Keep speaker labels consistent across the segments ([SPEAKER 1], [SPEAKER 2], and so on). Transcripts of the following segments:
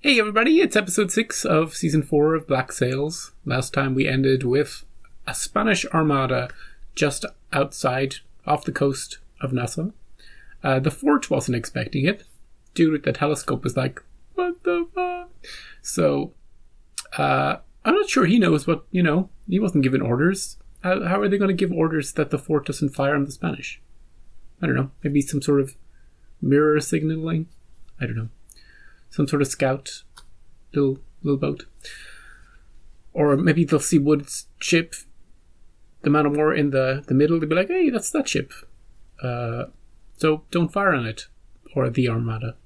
[SPEAKER 1] Hey everybody, it's episode 6 of season 4 of Black Sails. Last time we ended with a Spanish armada just outside, off the coast of Nassau. The fort wasn't expecting it. Dude with the telescope was like, what the fuck? So, I'm not sure he knows what, he wasn't given orders. How are they going to give orders that the fort doesn't fire on the Spanish? I don't know, maybe some sort of mirror signaling? I don't know. Some sort of scout, little boat. Or maybe they'll see Wood's ship, the man of war, in the middle. They'll be like, hey, that's that ship. So don't fire on it. Or the Armada.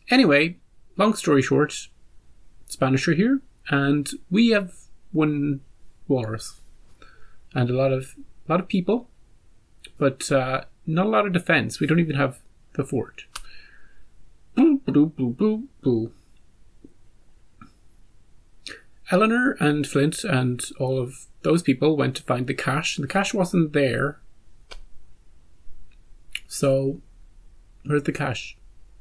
[SPEAKER 1] Anyway, long story short, Spanish are here, and we have one walrus. And a lot of people, but not a lot of defense. We don't even have the fort. Boo, boo, boo, boo, boo. Eleanor and Flint and all of those people went to find the cache, and the cache wasn't there. So, where's the cache?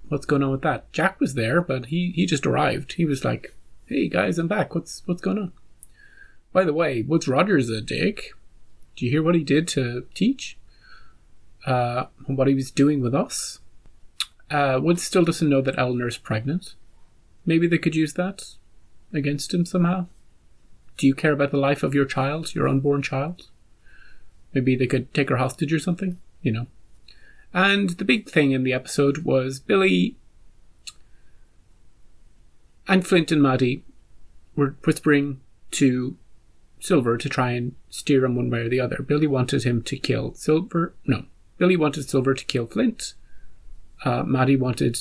[SPEAKER 1] What's going on with that? Jack was there, but he just arrived. He was like, hey guys, I'm back. What's going on? By the way, Woods Rogers a dick. Do you hear what he did to Teach? And what he was doing with us? Woods still doesn't know that Eleanor's pregnant. Maybe they could use that against him somehow. Do you care about the life of your child, your unborn child? Maybe they could take her hostage or something, And the big thing in the episode was Billy and Flint and Maddie were whispering to Silver to try and steer him one way or the other. Billy wanted him to kill Silver. No, Billy wanted Silver to kill Flint. Maddie wanted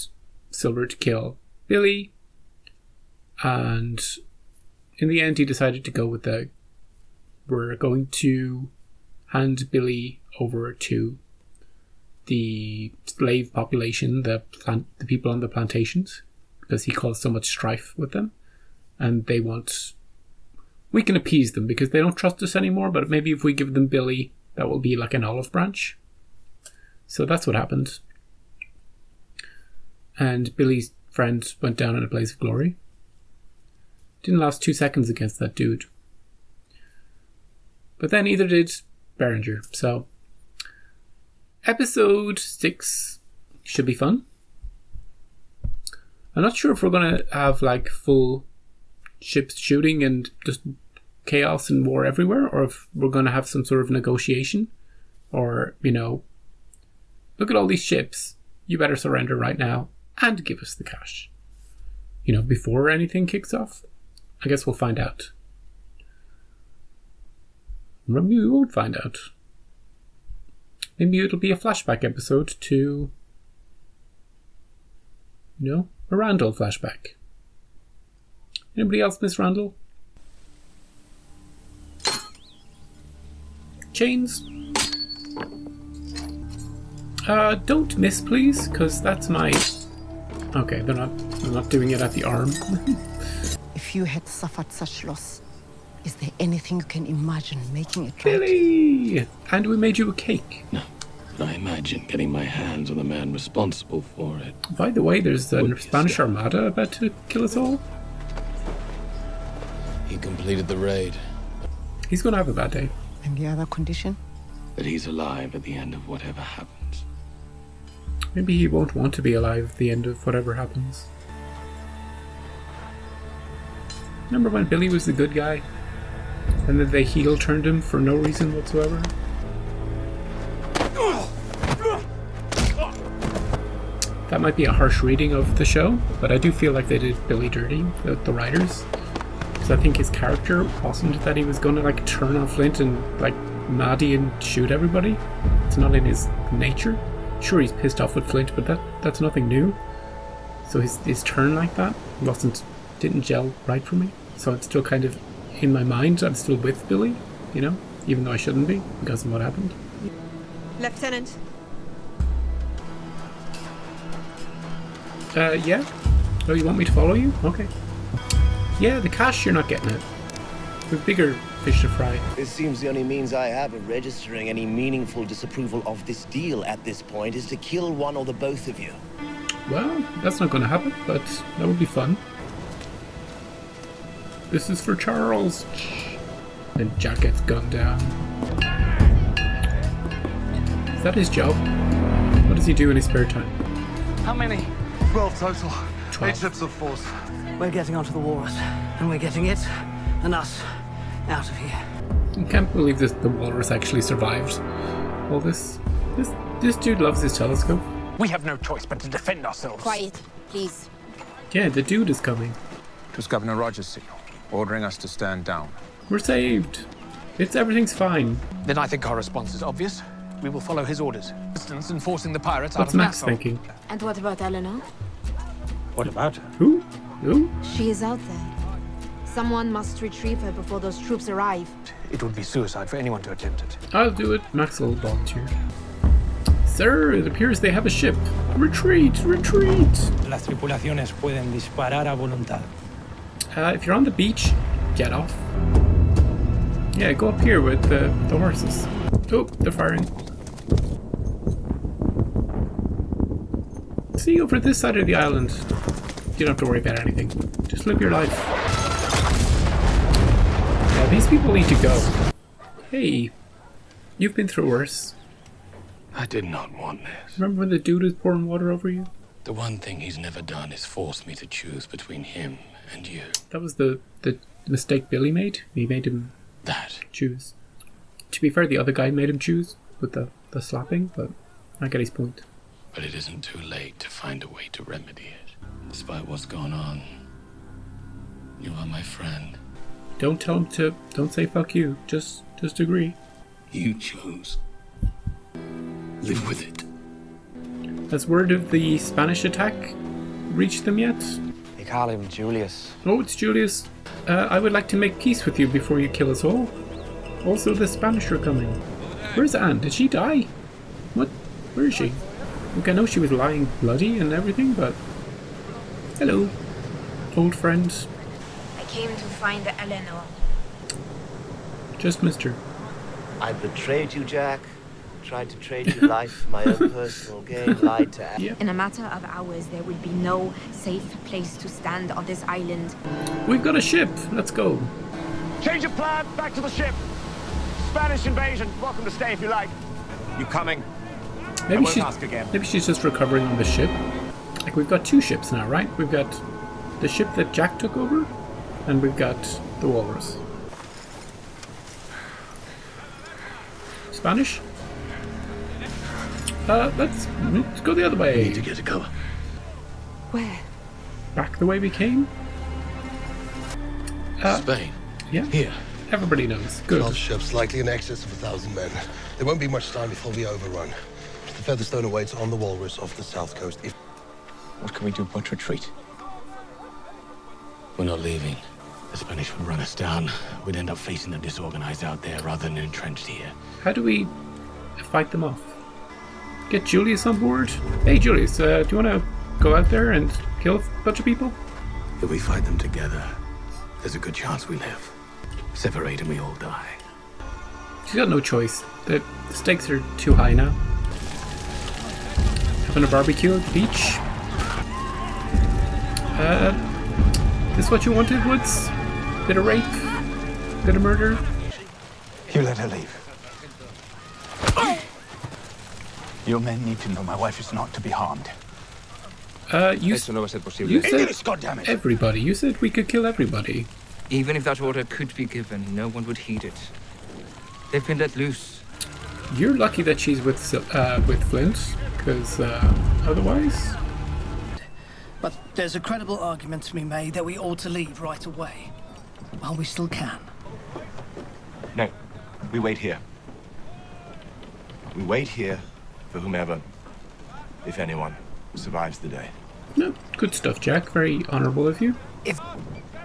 [SPEAKER 1] Silver to kill Billy, and in the end he decided to go with we're going to hand Billy over to the slave population, the people on the plantations, because he caused so much strife with them, and we can appease them because they don't trust us anymore, but maybe if we give them Billy, that will be like an olive branch. So that's what happened. And Billy's friend went down in a blaze of glory. Didn't last 2 seconds against that dude. But then either did Berenger. So, episode 6 should be fun. I'm not sure if we're going to have full ships shooting and just chaos and war everywhere, or if we're going to have some sort of negotiation. Or, look at all these ships. You better surrender right now. And give us the cash. Before anything kicks off. I guess we'll find out. Maybe we won't find out. Maybe it'll be a flashback episode to... a Randall flashback. Anybody else miss Randall? Chains? Don't miss, please, because that's my... Okay, they're not doing it at the arm.
[SPEAKER 2] If you had suffered such loss, is there anything you can imagine making it right?
[SPEAKER 1] Billy! And we made you a cake.
[SPEAKER 3] No, I imagine getting my hands on the man responsible for it.
[SPEAKER 1] By the way, there's the Spanish Armada about to kill us all.
[SPEAKER 3] He completed the raid.
[SPEAKER 1] He's going to have a bad day.
[SPEAKER 2] And the other condition?
[SPEAKER 3] That he's alive at the end of whatever happens.
[SPEAKER 1] Maybe he won't want to be alive at the end of whatever happens. Remember when Billy was the good guy? And then they heel-turned him for no reason whatsoever? That might be a harsh reading of the show, but I do feel like they did Billy dirty, the writers. Because I think his character wasn't that he was going to turn on Flint and Maddie and shoot everybody. It's not in his nature. Sure, he's pissed off with Flint, but that's nothing new. So his turn like that didn't gel right for me. So it's still kind of in my mind. I'm still with Billy, even though I shouldn't be because of what happened.
[SPEAKER 4] Lieutenant.
[SPEAKER 1] Yeah? Oh, you want me to follow you? Okay. Yeah, the cash, you're not getting it. We've bigger fish to fry.
[SPEAKER 5] It seems the only means I have of registering any meaningful disapproval of this deal at this point is to kill one or the both of you.
[SPEAKER 1] Well, that's not going to happen, but that would be fun. This is for Charles. Then Jack gets gunned down. Is that his job? What does he do in his spare time?
[SPEAKER 6] How many?
[SPEAKER 7] 12 total.
[SPEAKER 1] 12.
[SPEAKER 7] 8 ships of force.
[SPEAKER 6] We're getting onto the walrus, and we're getting it and us out of here.
[SPEAKER 1] I can't believe this. The walrus actually survived all this. This dude loves his telescope.
[SPEAKER 8] We have no choice but to defend ourselves.
[SPEAKER 4] Quiet, please.
[SPEAKER 1] Yeah, the dude is coming.
[SPEAKER 9] It was Governor Rogers' signal, ordering us to stand down.
[SPEAKER 1] We're saved. Everything's fine.
[SPEAKER 8] Then I think our response is obvious. We will follow his orders. Distance and forcing the pirates out
[SPEAKER 1] What's
[SPEAKER 8] of
[SPEAKER 1] Max
[SPEAKER 8] Nassau.
[SPEAKER 1] thinking?
[SPEAKER 4] And what about Eleanor?
[SPEAKER 8] What about her?
[SPEAKER 1] Who? Who?
[SPEAKER 4] She is out there. Someone must retrieve her before those troops arrive.
[SPEAKER 8] It would be suicide for anyone to attempt it.
[SPEAKER 1] I'll do it. Max will volunteer. Sir, it appears they have a ship. Retreat! Retreat!
[SPEAKER 10] Las tripulaciones pueden disparar a voluntad.
[SPEAKER 1] If you're on the beach, get off. Yeah, go up here with the horses. Oh, they're firing. See, over this side of the island, you don't have to worry about anything. Just live your life. Yeah, these people need to go. Hey, you've been through worse.
[SPEAKER 3] I did not want this.
[SPEAKER 1] Remember when the dude was pouring water over you?
[SPEAKER 3] The one thing he's never done is force me to choose between him and you.
[SPEAKER 1] That was the mistake Billy made. He made him
[SPEAKER 3] That.
[SPEAKER 1] choose. To be fair, the other guy made him choose with the slapping, but I get his point.
[SPEAKER 3] But it isn't too late to find a way to remedy it. Despite what's gone on, you are my friend.
[SPEAKER 1] Don't tell him to. Don't say fuck you. Just agree.
[SPEAKER 3] You chose. Live with it.
[SPEAKER 1] Has word of the Spanish attack reached them yet?
[SPEAKER 6] They call him Julius.
[SPEAKER 1] Oh, it's Julius. I would like to make peace with you before you kill us all. Also, the Spanish are coming. Where's Anne? Did she die? What? Where is she? Look, I know she was lying bloody and everything, but... Hello, old friend.
[SPEAKER 4] I came to find Eleanor.
[SPEAKER 1] Just missed her.
[SPEAKER 5] I betrayed you, Jack. Tried to trade you life for my own personal gain. Lied to
[SPEAKER 1] Yeah.
[SPEAKER 4] In a matter of hours, there will be no safe place to stand on this island.
[SPEAKER 1] We've got a ship. Let's go.
[SPEAKER 8] Change of plan, back to the ship. Spanish invasion, welcome to stay if you like. You coming?
[SPEAKER 1] Maybe
[SPEAKER 8] won't ask again.
[SPEAKER 1] Maybe she's just recovering on the ship. Like, we've got two ships now, right? We've got the ship that Jack took over, and we've got the Walrus. Spanish? Let's go the other
[SPEAKER 3] We
[SPEAKER 1] way.
[SPEAKER 3] need to get to cover.
[SPEAKER 4] Where?
[SPEAKER 1] Back the way we came?
[SPEAKER 3] Spain.
[SPEAKER 1] Yeah.
[SPEAKER 3] Here.
[SPEAKER 1] Everybody knows. Good.
[SPEAKER 7] 12 ships, likely in excess of 1,000 men. There won't be much time before we overrun. The Featherstone awaits on the Walrus off the south coast.
[SPEAKER 8] What can we do but retreat?
[SPEAKER 3] We're not leaving. The Spanish would run us down. We'd end up facing them disorganized out there rather than entrenched here.
[SPEAKER 1] How do we fight them off? Get Julius on board? Hey, Julius, do you want to go out there and kill a bunch of people?
[SPEAKER 3] If we fight them together, there's a good chance we live. Separate and we all die.
[SPEAKER 1] She's got no choice. The stakes are too high now. Having a barbecue at the beach? This what you wanted, Woods? Bit of rape? Bit of murder?
[SPEAKER 8] You let her leave. Your men need to know my wife is not to be harmed.
[SPEAKER 1] You said
[SPEAKER 8] Goddammit.
[SPEAKER 1] everybody. You said we could kill everybody.
[SPEAKER 11] Even if that order could be given, no one would heed it. They've been let loose.
[SPEAKER 1] You're lucky that she's with Flint, because otherwise...
[SPEAKER 6] But there's a credible argument to be made that we ought to leave right away, while we still can.
[SPEAKER 12] No, we wait here. We wait here for whomever, if anyone, survives the day.
[SPEAKER 1] No, good stuff, Jack. Very honourable of you. Do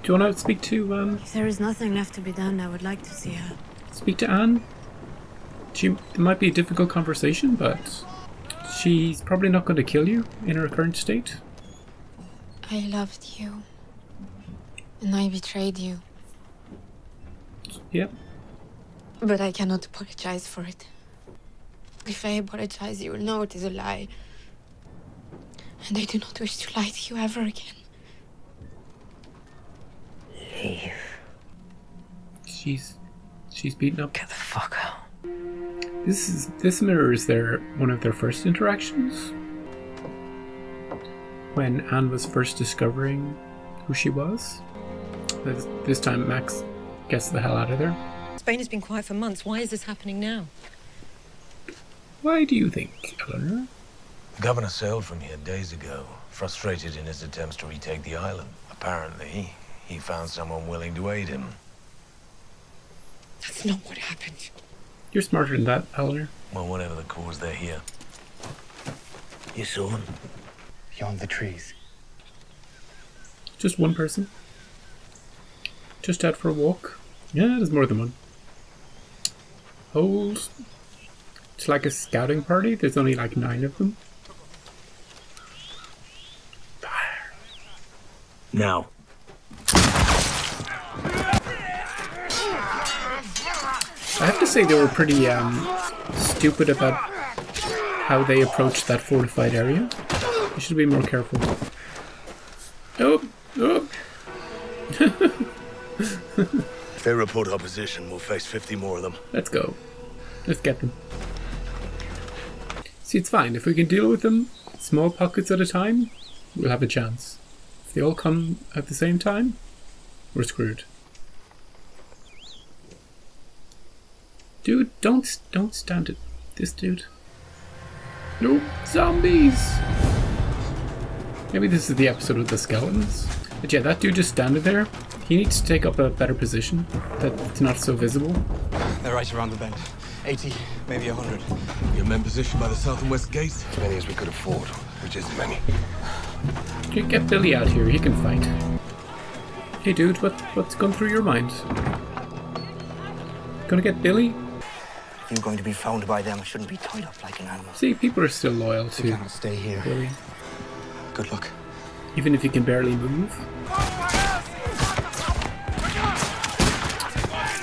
[SPEAKER 1] you want to speak to
[SPEAKER 4] If there is nothing left to be done, I would like to see her.
[SPEAKER 1] speak to Anne? It might be a difficult conversation, but she's probably not going to kill you in her current state.
[SPEAKER 4] I loved you. And I betrayed you.
[SPEAKER 1] Yep.
[SPEAKER 4] But I cannot apologize for it. If I apologize, you will know it is a lie. And I do not wish to lie to you ever again.
[SPEAKER 2] Leave.
[SPEAKER 1] She's beaten up.
[SPEAKER 6] Get the fuck out.
[SPEAKER 1] This mirrors one of their first interactions. When Anne was first discovering who she was. This time Max gets the hell out of there.
[SPEAKER 13] Spain has been quiet for months. Why is this happening now?
[SPEAKER 1] Why do you think, Eleanor?
[SPEAKER 14] The governor sailed from here days ago, frustrated in his attempts to retake the island. Apparently, he found someone willing to aid him.
[SPEAKER 13] That's not what happened.
[SPEAKER 1] You're smarter than that, Eleanor.
[SPEAKER 14] Well, whatever the cause, they're here. You saw them?
[SPEAKER 15] Beyond the trees.
[SPEAKER 1] Just one person? Just out for a walk? Yeah, there's more than one. Hold. It's like a scouting party. There's only like 9 of them. Fire.
[SPEAKER 14] Now.
[SPEAKER 1] I have to say they were pretty stupid about how they approached that fortified area. You should be more careful. Oh!
[SPEAKER 14] If they report opposition, we'll face 50 more of them.
[SPEAKER 1] Let's go. Let's get them. See, it's fine. If we can deal with them small pockets at a time, we'll have a chance. If they all come at the same time, we're screwed. Dude, don't stand it. This dude. No, zombies! Maybe this is the episode with the skeletons. But yeah, that dude just standing there, he needs to take up a better position that's not so visible.
[SPEAKER 15] They're right around the bend. 80, maybe 100.
[SPEAKER 7] Your men positioned by the south and west gates? As many as we could afford, which isn't many.
[SPEAKER 1] Get Billy out here, he can fight. Hey dude, what's going through your mind? Gonna get Billy?
[SPEAKER 15] If you're going to be found by them, I shouldn't be tied up like an animal.
[SPEAKER 1] See, people are still loyal to
[SPEAKER 15] You cannot stay here.
[SPEAKER 1] Billy.
[SPEAKER 15] Good luck.
[SPEAKER 1] Even if you can barely move.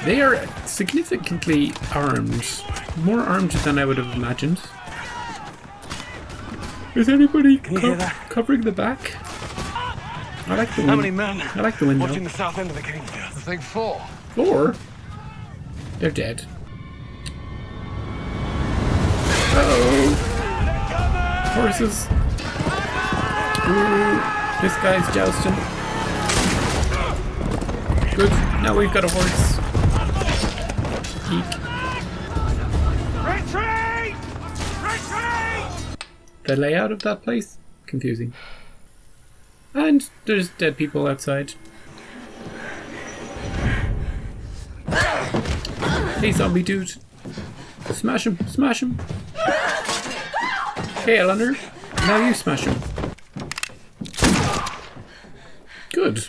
[SPEAKER 1] They are significantly armed. More armed than I would have imagined. Is anybody covering the back? I like the wind.
[SPEAKER 7] How many men?
[SPEAKER 1] I like the window.
[SPEAKER 7] Watching the south end of the king's death. I think 4.
[SPEAKER 1] 4? They're dead. Uh-oh. Horses. Ooh, this guy's jousting. Good. Now we've got a horse. Eek.
[SPEAKER 8] Retreat! Retreat!
[SPEAKER 1] The layout of that place? Confusing. And there's dead people outside. Hey, zombie dude. Smash him, smash him. Hey, Eleanor. Now you smash him. Good.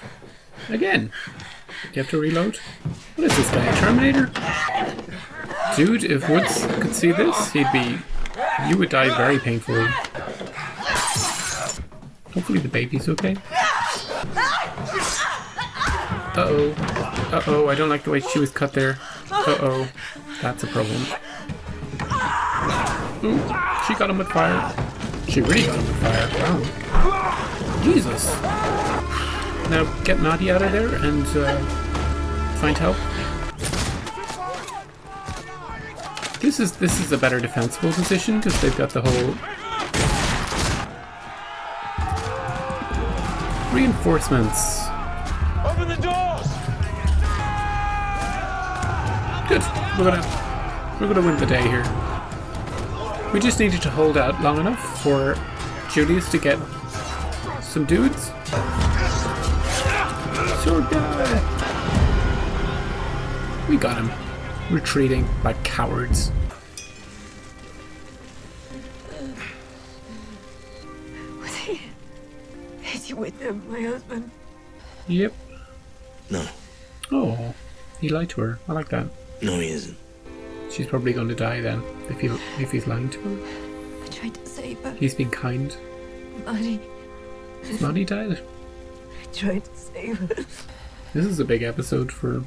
[SPEAKER 1] Again. You have to reload? What is this guy, a Terminator? Dude, if Woods could see this, you would die very painfully. Hopefully the baby's okay. Uh-oh. Uh-oh, I don't like the way she was cut there. Uh-oh. That's a problem. Ooh, she got him with fire. She really got him with fire. Wow. Jesus. Now get Maddie out of there and find help. This is a better defensible position because they've got the whole reinforcements.
[SPEAKER 8] Open the doors!
[SPEAKER 1] Good. We're gonna win the day here. We just needed to hold out long enough for Julius to get some dudes. Sword guy! We got him. Retreating like cowards.
[SPEAKER 4] Was he? Is he with them, my husband?
[SPEAKER 1] Yep.
[SPEAKER 14] No.
[SPEAKER 1] Oh, he lied to her. I like that.
[SPEAKER 14] No, he isn't.
[SPEAKER 1] She's probably going to die then, if he's lying to her.
[SPEAKER 4] I tried to save her.
[SPEAKER 1] He's being kind.
[SPEAKER 4] Maddie.
[SPEAKER 1] Maddie died.
[SPEAKER 4] I tried to save her.
[SPEAKER 1] This is a big episode for...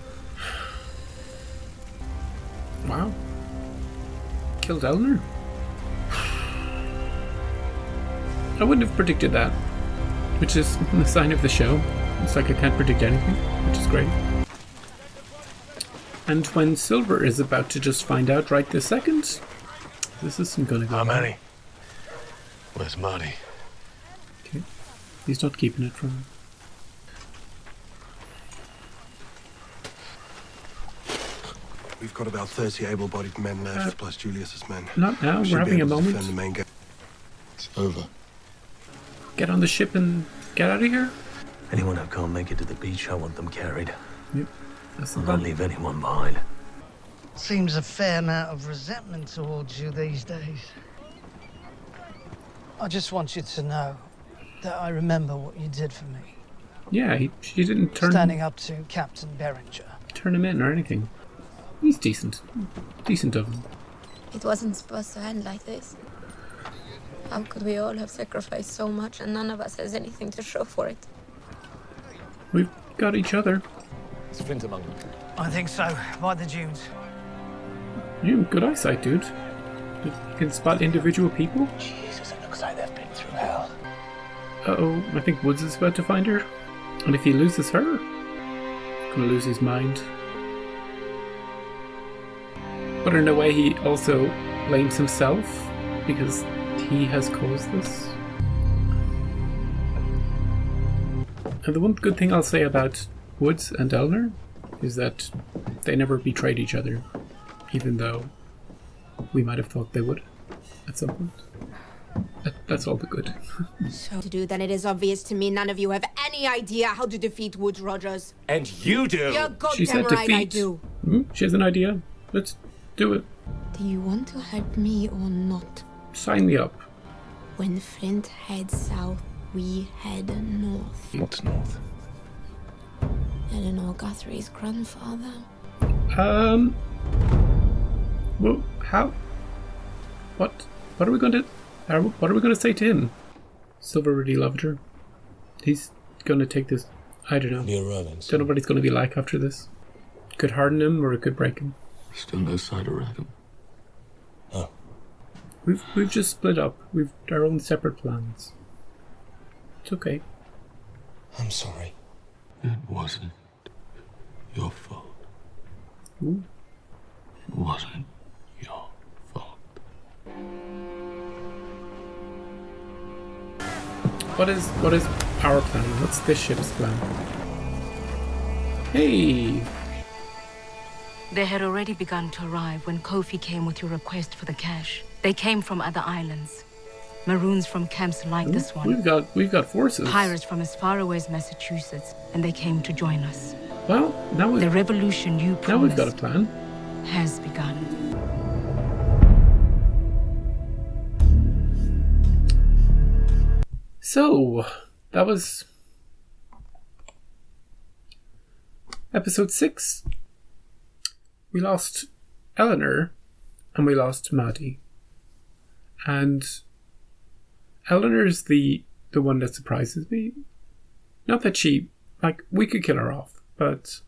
[SPEAKER 1] Wow. Killed Eleanor? I wouldn't have predicted that. Which is the sign of the show. It's like I can't predict anything, which is great. And when Silver is about to just find out right this second, this isn't going to go.
[SPEAKER 7] How many? Where's Marty?
[SPEAKER 1] Okay. He's not keeping it from him.
[SPEAKER 7] We've got about 30 able-bodied men left, plus Julius's men.
[SPEAKER 1] Not now. We're having a moment.
[SPEAKER 7] The main gate. It's over.
[SPEAKER 1] Get on the ship and get out of here.
[SPEAKER 14] Anyone who can't make it to the beach, I want them carried.
[SPEAKER 1] Yep. That's the
[SPEAKER 14] I'll
[SPEAKER 1] plan.
[SPEAKER 14] not leave anyone behind.
[SPEAKER 6] Seems a fair amount of resentment towards you these days. I just want you to know that I remember what you did for me.
[SPEAKER 1] Yeah, she didn't
[SPEAKER 6] Standing up to Captain Beringer.
[SPEAKER 1] turn him in or anything. He's decent. Decent of him.
[SPEAKER 4] It wasn't supposed to end like this. How could we all have sacrificed so much and none of us has anything to show for it?
[SPEAKER 1] We've got each other.
[SPEAKER 12] Sprint among them.
[SPEAKER 6] I think so, by the dunes.
[SPEAKER 1] You have good eyesight, dude. You can spot individual people.
[SPEAKER 5] Jesus, it looks like they've been through hell.
[SPEAKER 1] Uh-oh, I think Woods is about to find her. And if he loses her, he's gonna lose his mind. But in a way, he also blames himself because he has caused this. And the one good thing I'll say about Woods and Eleanor is that they never betrayed each other, even though we might have thought they would at some point. That's all the good.
[SPEAKER 16] So to do, then it is obvious to me none of you have any idea how to defeat Woods Rogers.
[SPEAKER 12] And you do!
[SPEAKER 16] You're
[SPEAKER 1] She said
[SPEAKER 16] goddamn right I
[SPEAKER 1] defeat.
[SPEAKER 16] do.
[SPEAKER 1] She has an idea. Let's do it.
[SPEAKER 4] Do you want to help me or not?
[SPEAKER 1] Sign me up.
[SPEAKER 4] When Flint heads south, we head north.
[SPEAKER 7] What's north?
[SPEAKER 4] Eleanor Guthrie's grandfather.
[SPEAKER 1] Well, how? What are we going to? What are we going to say to him? Silver really loved her. He's going to take this. I don't know. Don't know what he's going to be like after this. Could harden him or it could break him.
[SPEAKER 3] Still no sign of Rackham.
[SPEAKER 7] Oh.
[SPEAKER 1] We've just split up. We've our own separate plans. It's okay.
[SPEAKER 7] I'm sorry.
[SPEAKER 3] It wasn't your fault.
[SPEAKER 1] Ooh.
[SPEAKER 3] It wasn't your fault.
[SPEAKER 1] What is our plan? What's this ship's plan? Hey!
[SPEAKER 17] They had already begun to arrive when Kofi came with your request for the cash. They came from other islands. Maroons from camps like this one.
[SPEAKER 1] We've got forces.
[SPEAKER 17] Pirates from as far away as Massachusetts, and they came to join us.
[SPEAKER 1] Well, now
[SPEAKER 17] the revolution you promised
[SPEAKER 1] now we've got a plan.
[SPEAKER 17] has begun.
[SPEAKER 1] So, that was episode 6. We lost Eleanor and we lost Maddie. And Eleanor's the one that surprises me. Not that she, we could kill her off, but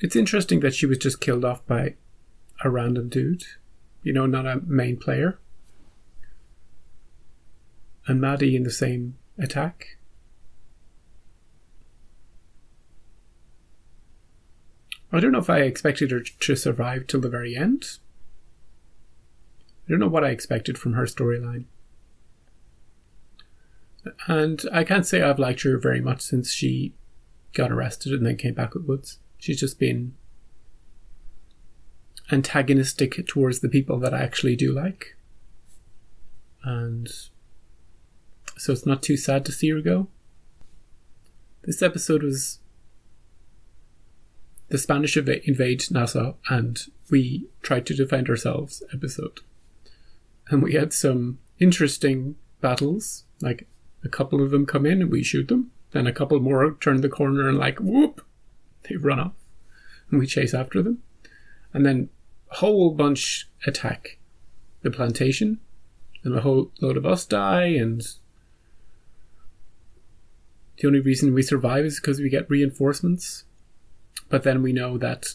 [SPEAKER 1] it's interesting that she was just killed off by a random dude, not a main player. And Maddie in the same attack. I don't know if I expected her to survive till the very end. I don't know what I expected from her storyline. And I can't say I've liked her very much since she got arrested and then came back with Woods. She's just been antagonistic towards the people that I actually do like. And so it's not too sad to see her go. This episode was the Spanish invade Nassau and we tried to defend ourselves episode. And we had some interesting battles, like a couple of them come in and we shoot them. Then a couple more turn the corner and whoop, they run off. And we chase after them. And then a whole bunch attack the plantation. And a whole load of us die, and the only reason we survive is because we get reinforcements. But then we know that,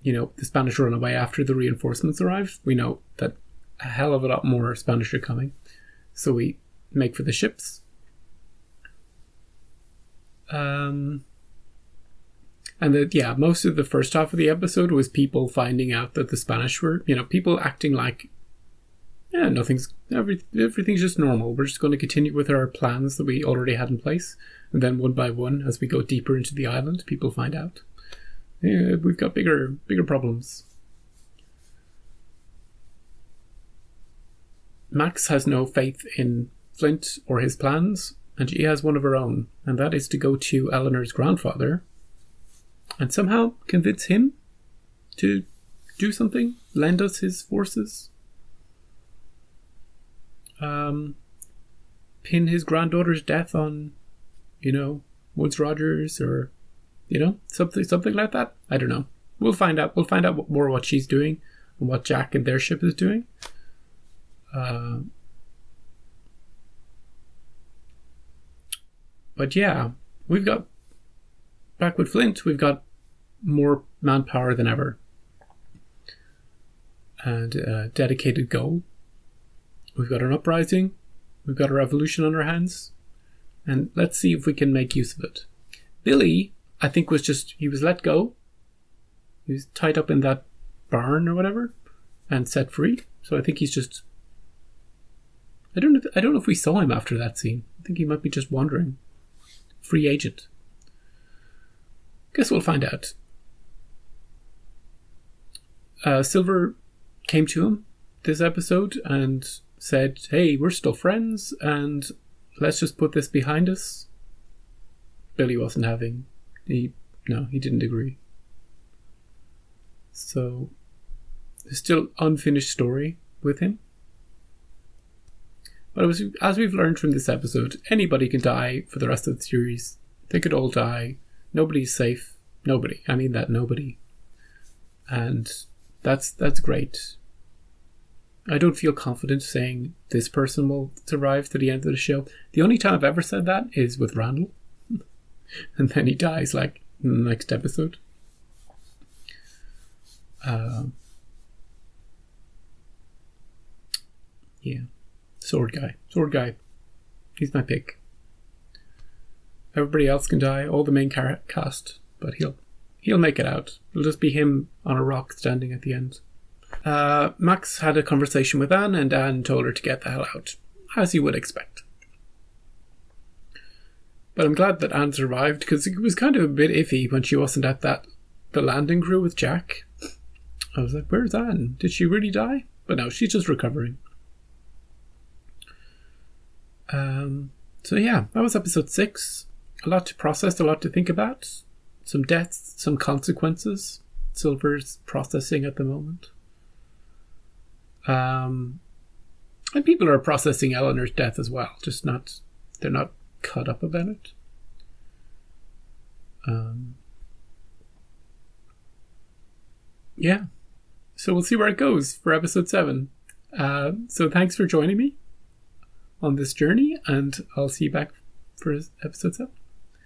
[SPEAKER 1] the Spanish run away after the reinforcements arrive. We know that a hell of a lot more Spanish are coming. So we make for the ships. And that, yeah, most of the first half of the episode was people finding out that the Spanish were, people acting like, yeah, everything's just normal. We're just going to continue with our plans that we already had in place. And then one by one, as we go deeper into the island, people find out, yeah, we've got bigger problems. Max has no faith in Flint or his plans, and she has one of her own, and that is to go to Eleanor's grandfather and somehow convince him to do something, lend us his forces, pin his granddaughter's death on, Woodes Rogers, or, something like that. I don't know. We'll find out more what she's doing and what Jack and their ship is doing. But yeah, we've got, back with Flint, we've got more manpower than ever. And a dedicated goal. We've got an uprising. We've got a revolution on our hands. And let's see if we can make use of it. Billy, I think, he was let go. He was tied up in that barn or whatever and set free. So I think he's just... I don't know if we saw him after that scene. I think he might be just wandering. Free agent. Guess we'll find out. Silver came to him this episode and said, hey, we're still friends and let's just put this behind us. Billy wasn't having. He didn't agree. So there's still unfinished story with him. But as we've learned from this episode, anybody can die for the rest of the series. They could all die. Nobody's safe. Nobody. I mean that, nobody. And that's great. I don't feel confident saying this person will survive to the end of the show. The only time I've ever said that is with Randall. And then he dies like in the next episode. Yeah. Sword guy. He's my pick. Everybody else can die, all the main cast, but he'll make it out. It'll just be him on a rock standing at the end. Max had a conversation with Anne, and Anne told her to get the hell out, as you would expect. But I'm glad that Anne survived, because it was kind of a bit iffy when she wasn't at the landing crew with Jack. I was like, where's Anne? Did she really die? But no, she's just recovering. So yeah, that was episode 6. A lot to process, a lot to think about. Some deaths, some consequences. Silver's processing at the moment. And people are processing Eleanor's death as well, they're not caught up about it. Yeah. So we'll see where it goes for episode 7. So thanks for joining me on this journey, and I'll see you back for episode 7.